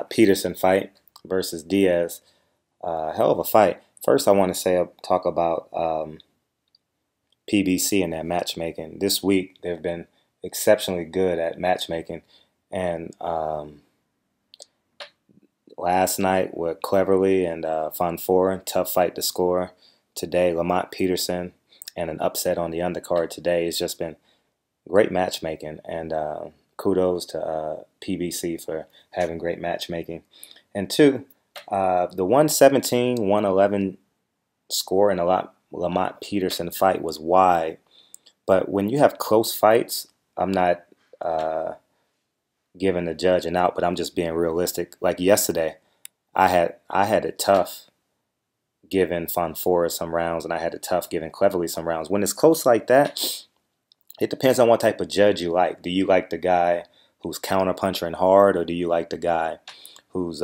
Peterson fight versus Diaz. Hell of a fight. First, I want to talk about PBC and their matchmaking. This week, they've been exceptionally good at matchmaking, and last night with Cleverly and Von Foren, tough fight to score. Today, Lamont Peterson and an upset on the undercard today. It's just been great matchmaking, and kudos to PBC for having great matchmaking. And two, the 117-111 score in a Lamont Peterson fight was wide, but when you have close fights, I'm not giving the judge an out, but I'm just being realistic. Like yesterday, I had it tough giving Von Foren some rounds, and I had it tough giving Cleverly some rounds. When it's close like that, it depends on what type of judge you like. Do you like the guy who's counterpunching hard, or do you like the guy who's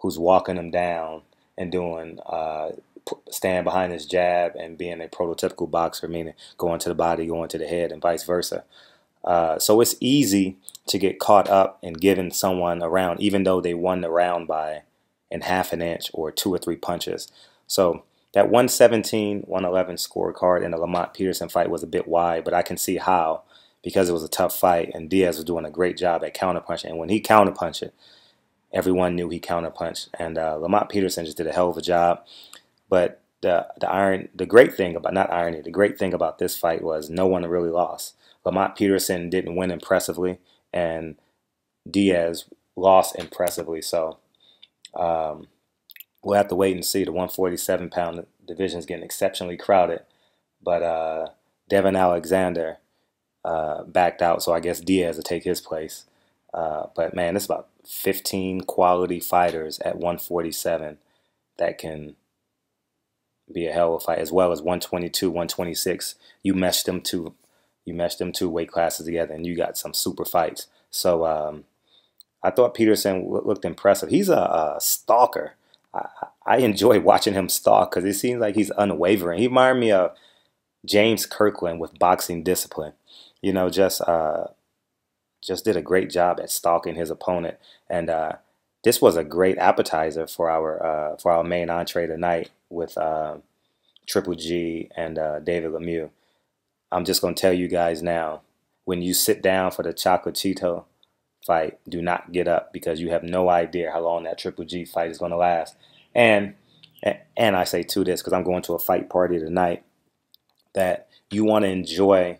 walking him down and doing stand behind his jab and being a prototypical boxer, meaning going to the body, going to the head, and vice versa. So it's easy to get caught up in giving someone a round, even though they won the round by in half an inch or 2 or 3 punches. So that 117-111 scorecard in the Lamont Peterson fight was a bit wide, but I can see how, because it was a tough fight and Diaz was doing a great job at counterpunching. And when he counterpunched it, everyone knew he counterpunched. And Lamont Peterson just did a hell of a job. But the great thing about, not irony, the great thing about this fight was no one really lost. Lamont Peterson didn't win impressively, and Diaz lost impressively. So we'll have to wait and see. The 147-pound division is getting exceptionally crowded, but Devin Alexander backed out, so I guess Diaz will take his place. But man, it's about 15 quality fighters at 147 that can be a hell of a fight, as well as 122, 126. You meshed them two weight classes together, and you got some super fights. So I thought Peterson looked impressive. He's a stalker. I enjoy watching him stalk because it seems like he's unwavering. He reminded me of James Kirkland with boxing discipline. You know, just did a great job at stalking his opponent. And this was a great appetizer for our main entree tonight with Triple G and David Lemieux. I'm just going to tell you guys now, when you sit down for the Chocolatito fight, do not get up, because you have no idea how long that Triple G fight is going to last. And I say to this because I'm going to a fight party tonight, that you want to enjoy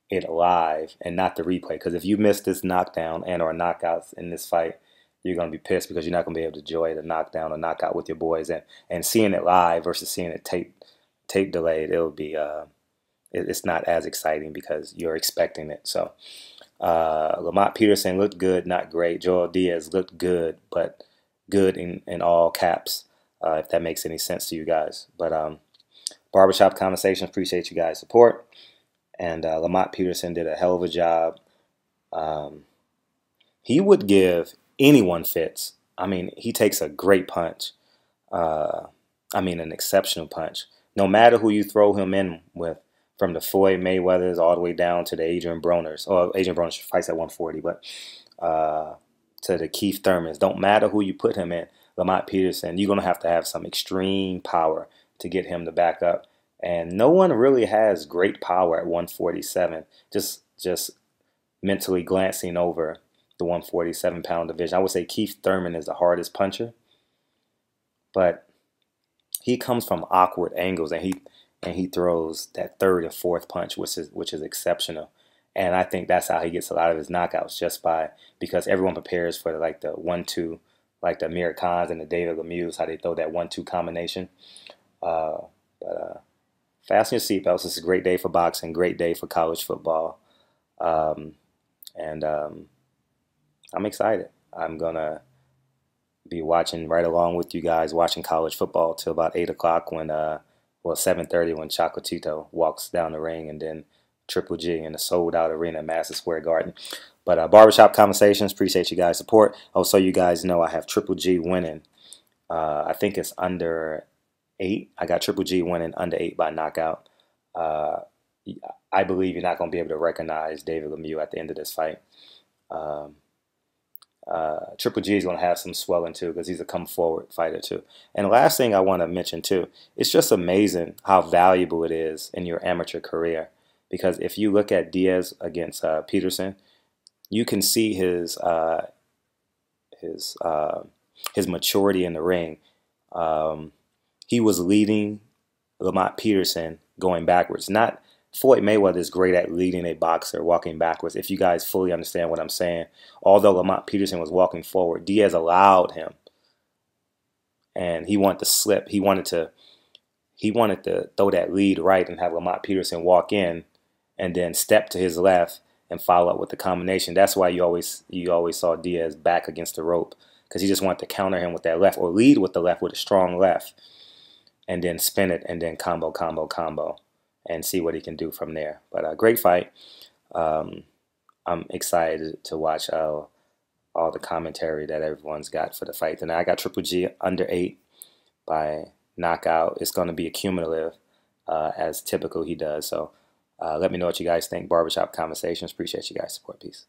it live and not the replay. Because if you miss this knockdown and or knockouts in this fight, you're going to be pissed, because you're not going to be able to enjoy the knockdown or knockout with your boys. And seeing it live versus seeing it tape delayed, it'll be it's not as exciting because you're expecting it. So Lamont Peterson looked good, not great. Joel Diaz looked good, but good in all caps, if that makes any sense to you guys. But Barbershop Conversations, appreciate you guys' support. And Lamont Peterson did a hell of a job. He would give anyone fits. I mean, he takes a great punch. I mean, an exceptional punch. No matter who you throw him in with, from the Floyd Mayweathers all the way down to the Adrian Broners. Or Adrian Broners fights at 140, but to the Keith Thurmans. Don't matter who you put him in. Lamont Peterson, you're going to have some extreme power to get him to back up. And no one really has great power at 147. Just mentally glancing over the 147-pound division. I would say Keith Thurman is the hardest puncher, but he comes from awkward angles, and he throws that third and fourth punch, which is exceptional. And I think that's how he gets a lot of his knockouts, because everyone prepares for the 1-2, like the Amir Khans and the David Lemieux, how they throw that 1-2 combination. But fasten your seatbelts. This is a great day for boxing, great day for college football. And I'm excited. I'm going to be watching right along with you guys, watching college football till about 8 o'clock when 7:30 when Chocolatito walks down the ring, and then Triple G in the sold-out arena at Madison Square Garden. But Barbershop Conversations, appreciate you guys' support. Also, you guys know I have Triple G winning. I think it's under 8. I got Triple G winning under 8 by knockout. I believe you're not going to be able to recognize David Lemieux at the end of this fight. Triple G is going to have some swelling too because he's a come forward fighter too. And the last thing I want to mention too, it's just amazing how valuable it is in your amateur career. Because if you look at Diaz against Peterson, you can see his his maturity in the ring. He was leading Lamont Peterson going backwards. Not Floyd Mayweather is great at leading a boxer walking backwards, if you guys fully understand what I'm saying. Although Lamont Peterson was walking forward, Diaz allowed him, and he wanted to slip. He wanted to throw that lead right and have Lamont Peterson walk in and then step to his left and follow up with the combination. That's why you always saw Diaz back against the rope, because he just wanted to counter him with that left or lead with the left with a strong left and then spin it and then combo and see what he can do from there. But a great fight. I'm excited to watch all the commentary that everyone's got for the fight tonight. I got Triple G under 8 by knockout. It's going to be a cumulative, as typical he does. So let me know what you guys think. Barbershop Conversations. Appreciate you guys' support. Peace.